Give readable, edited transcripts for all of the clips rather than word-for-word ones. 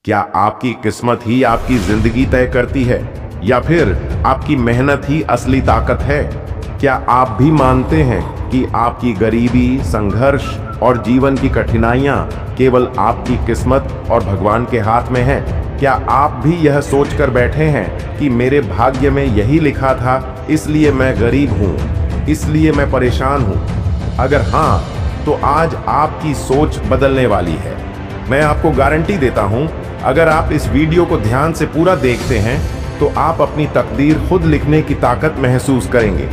क्या आपकी किस्मत ही आपकी जिंदगी तय करती है या फिर आपकी मेहनत ही असली ताकत है? क्या आप भी मानते हैं कि आपकी गरीबी, संघर्ष और जीवन की कठिनाइयां केवल आपकी किस्मत और भगवान के हाथ में है? क्या आप भी यह सोचकर बैठे हैं कि मेरे भाग्य में यही लिखा था, इसलिए मैं गरीब हूं, इसलिए मैं परेशान हूं? अगर हां, तो आज आपकी सोच बदलने वाली है। मैं आपको गारंटी देता हूं, अगर आप इस वीडियो को ध्यान से पूरा देखते हैं तो आप अपनी तकदीर खुद लिखने की ताकत महसूस करेंगे।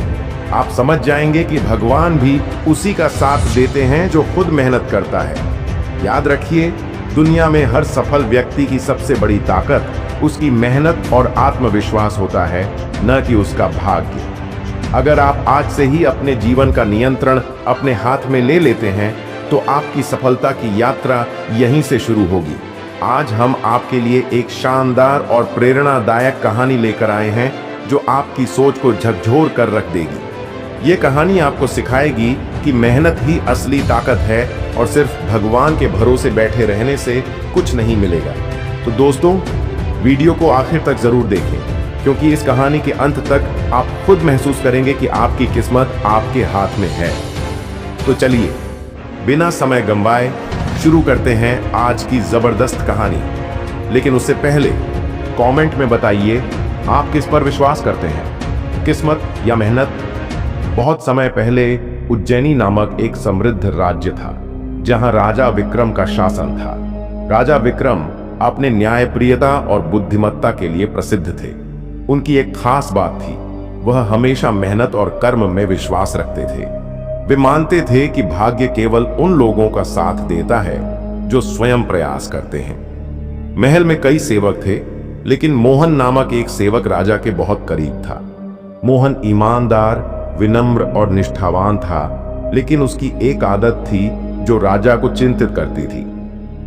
आप समझ जाएंगे कि भगवान भी उसी का साथ देते हैं जो खुद मेहनत करता है। याद रखिए, दुनिया में हर सफल व्यक्ति की सबसे बड़ी ताकत उसकी मेहनत और आत्मविश्वास होता है, न कि उसका भाग्य। अगर आप आज से ही अपने जीवन का नियंत्रण अपने हाथ में ले लेते हैं तो आपकी सफलता की यात्रा यहीं से शुरू होगी। आज हम आपके लिए एक शानदार और प्रेरणादायक कहानी लेकर आए हैं जो आपकी सोच को झकझोर कर रख देगी। ये कहानी आपको सिखाएगी कि मेहनत ही असली ताकत है और सिर्फ भगवान के भरोसे बैठे रहने से कुछ नहीं मिलेगा। तो दोस्तों, वीडियो को आखिर तक जरूर देखें, क्योंकि इस कहानी के अंत तक आप खुद महसूस करेंगे कि आपकी किस्मत आपके हाथ में है। तो चलिए, बिना समय गंवाए शुरू करते हैं आज की जबरदस्त कहानी। लेकिन उससे पहले कमेंट में बताइए, आप किस पर विश्वास करते हैं, किस्मत या मेहनत? बहुत समय पहले उज्जैनी नामक एक समृद्ध राज्य था, जहां राजा विक्रम का शासन था। राजा विक्रम अपने न्यायप्रियता और बुद्धिमत्ता के लिए प्रसिद्ध थे। उनकी एक खास बात थी, वह हमेशा मेहनत और कर्म में विश्वास रखते थे। वे मानते थे कि भाग्य केवल उन लोगों का साथ देता है जो स्वयं प्रयास करते हैं। महल में कई सेवक थे, लेकिन मोहन नामक एक सेवक राजा के बहुत करीब था। मोहन ईमानदार, विनम्र और निष्ठावान था, लेकिन उसकी एक आदत थी जो राजा को चिंतित करती थी।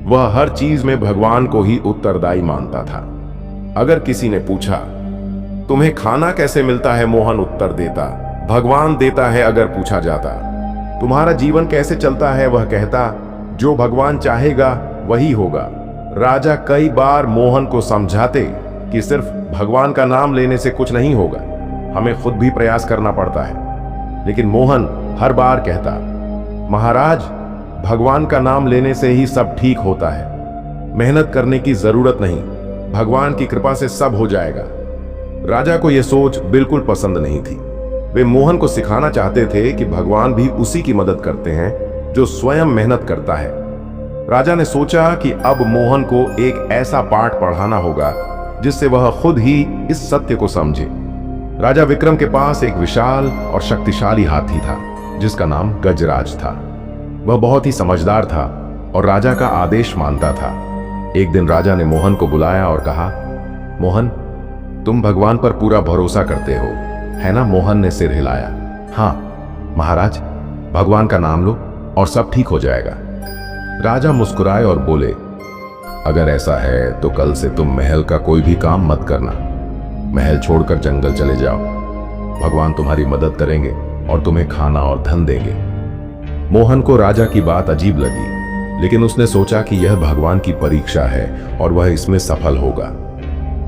वह हर चीज में भगवान को ही उत्तरदायी मानता था। अगर किसी ने पूछा, तुम्हें खाना कैसे मिलता है? मोहन उत्तर देता, भगवान देता है। अगर पूछा जाता, तुम्हारा जीवन कैसे चलता है? वह कहता, जो भगवान चाहेगा वही होगा। राजा कई बार मोहन को समझाते कि सिर्फ भगवान का नाम लेने से कुछ नहीं होगा, हमें खुद भी प्रयास करना पड़ता है। लेकिन मोहन हर बार कहता, महाराज, भगवान का नाम लेने से ही सब ठीक होता है, मेहनत करने की जरूरत नहीं, भगवान की कृपा से सब हो जाएगा। राजा को यह सोच बिल्कुल पसंद नहीं थी। वे मोहन को सिखाना चाहते थे कि भगवान भी उसी की मदद करते हैं जो स्वयं मेहनत करता है। राजा ने सोचा कि अब मोहन को एक ऐसा पाठ पढ़ाना होगा जिससे वह खुद ही इस सत्य को समझे। राजा विक्रम के पास एक विशाल और शक्तिशाली हाथी था जिसका नाम गजराज था। वह बहुत ही समझदार था और राजा का आदेश मानता था। एक दिन राजा ने मोहन को बुलाया और कहा, मोहन, तुम भगवान पर पूरा भरोसा करते हो, है ना? मोहन ने सिर हिलाया। हाँ महाराज, भगवान का नाम लो और सब ठीक हो जाएगा। राजा मुस्कुराए और बोले, अगर ऐसा है तो कल से तुम महल का कोई भी काम मत करना, महल छोड़कर जंगल चले जाओ। भगवान तुम्हारी मदद करेंगे और तुम्हें खाना और धन देंगे। मोहन को राजा की बात अजीब लगी, लेकिन उसने सोचा कि यह भगवान की परीक्षा है और वह इसमें सफल होगा।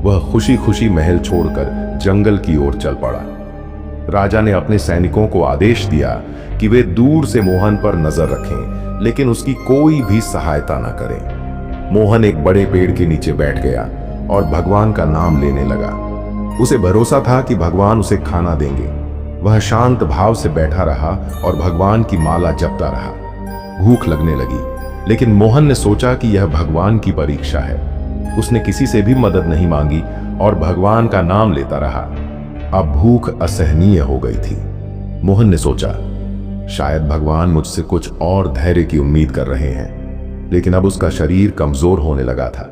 वह खुशी खुशी महल छोड़कर जंगल की ओर चल पड़ा। राजा ने अपने सैनिकों को आदेश दिया कि वे दूर से मोहन पर नजर रखें, लेकिन उसकी कोई भी सहायता न करें। मोहन एक बड़े पेड़ के नीचे बैठ गया और भगवान का नाम लेने लगा। उसे भरोसा था कि भगवान उसे खाना देंगे। वह शांत भाव से बैठा रहा और भगवान की माला जपता रहा। भूख लगने लगी, लेकिन मोहन ने सोचा कि यह भगवान की परीक्षा है। उसने किसी से भी मदद नहीं मांगी और भगवान का नाम लेता रहा। अब भूख असहनीय हो गई थी। मोहन ने सोचा, शायद भगवान मुझसे कुछ और धैर्य की उम्मीद कर रहे हैं। लेकिन अब उसका शरीर कमजोर होने लगा था।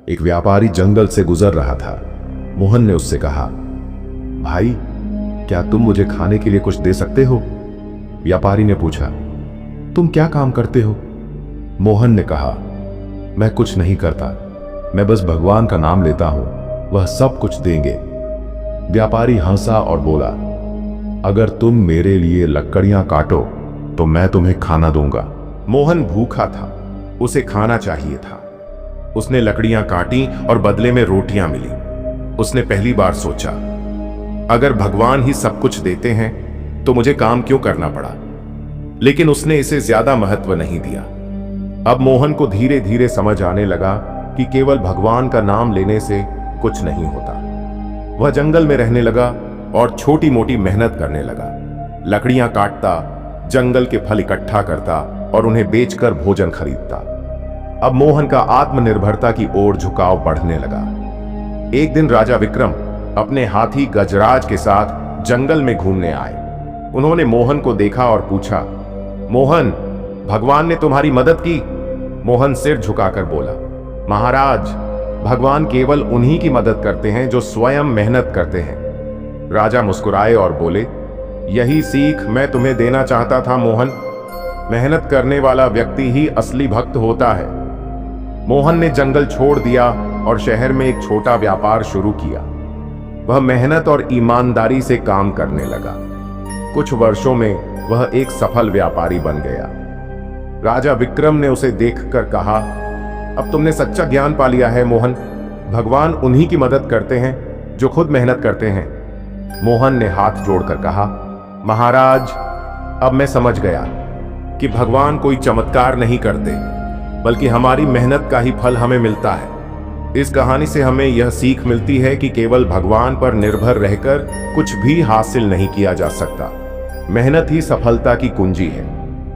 एक व्यापारी जंगल से गुजर रहा था। मोहन ने उससे कहा, भाई, क्या तुम मुझे खाने के लिए कुछ दे सकते हो? व्यापारी ने पूछा, तुम क्या काम करते हो? मोहन ने कहा, मैं कुछ नहीं करता, मैं बस भगवान का नाम लेता हूं, वह सब कुछ देंगे। व्यापारी हंसा और बोला, अगर तुम मेरे लिए लकड़ियां काटो तो मैं तुम्हें खाना दूंगा। मोहन भूखा था, उसे खाना चाहिए था। उसने लकड़ियां काटी और बदले में रोटियां मिली। उसने पहली बार सोचा, अगर भगवान ही सब कुछ देते हैं तो मुझे काम क्यों करना पड़ा। लेकिन उसने इसे ज्यादा महत्व नहीं दिया। अब मोहन को धीरे धीरे समझ आने लगा कि केवल भगवान का नाम लेने से कुछ नहीं होता। वह जंगल में रहने लगा और छोटी मोटी मेहनत करने लगा। लकड़ियां काटता, जंगल के फल इकट्ठा करता और उन्हें बेचकर भोजन खरीदता। अब मोहन का आत्मनिर्भरता की ओर झुकाव बढ़ने लगा। एक दिन राजा विक्रम अपने हाथी गजराज के साथ जंगल में घूमने आए। उन्होंने मोहन को देखा और पूछा, मोहन, भगवान ने तुम्हारी मदद की? मोहन सिर झुकाकर बोला, महाराज, भगवान केवल उन्हीं की मदद करते हैं जो स्वयं मेहनत करते हैं। राजा मुस्कुराए और बोले, यही सीख मैं तुम्हें देना चाहता था मोहन। मेहनत करने वाला व्यक्ति ही असली भक्त होता है। मोहन ने जंगल छोड़ दिया और शहर में एक छोटा व्यापार शुरू किया। वह मेहनत और ईमानदारी से काम करने लगा। कुछ वर्षों में वह एक सफल व्यापारी बन गया। राजा विक्रम ने उसे देखकर कहा, अब तुमने सच्चा ज्ञान पा लिया है मोहन। भगवान उन्हीं की मदद करते हैं जो खुद मेहनत करते हैं। मोहन ने हाथ जोड़कर कहा, महाराज, अब मैं समझ गया कि भगवान कोई चमत्कार नहीं करते, बल्कि हमारी मेहनत का ही फल हमें मिलता है। इस कहानी से हमें यह सीख मिलती है कि केवल भगवान पर निर्भर रहकर कुछ भी हासिल नहीं किया जा सकता। मेहनत ही सफलता की कुंजी है।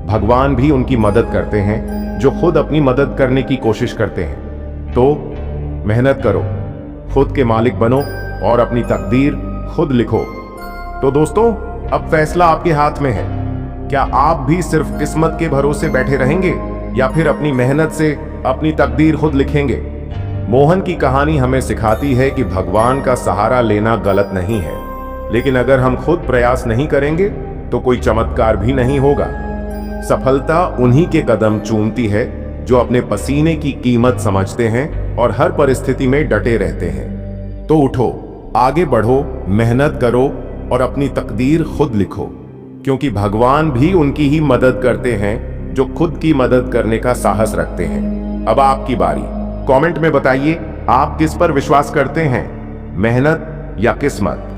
भगवान भी उनकी मदद करते हैं जो खुद अपनी मदद करने की कोशिश करते हैं। तो मेहनत करो, खुद के मालिक बनो और अपनी तकदीर खुद लिखो। तो दोस्तों, अब फैसला आपके हाथ में है। क्या आप भी सिर्फ किस्मत के भरोसे बैठे रहेंगे या फिर अपनी मेहनत से अपनी तकदीर खुद लिखेंगे? मोहन की कहानी हमें सिखाती है कि भगवान का सहारा लेना गलत नहीं है, लेकिन अगर हम खुद प्रयास नहीं करेंगे तो कोई चमत्कार भी नहीं होगा। सफलता उन्हीं के कदम चूमती है जो अपने पसीने की कीमत समझते हैं और हर परिस्थिति में डटे रहते हैं। तो उठो, आगे बढ़ो, मेहनत करो और अपनी तकदीर खुद लिखो, क्योंकि भगवान भी उनकी ही मदद करते हैं जो खुद की मदद करने का साहस रखते हैं। अब आपकी बारी। कमेंट में बताइए, आप किस पर विश्वास करते हैं, मेहनत या किस्मत?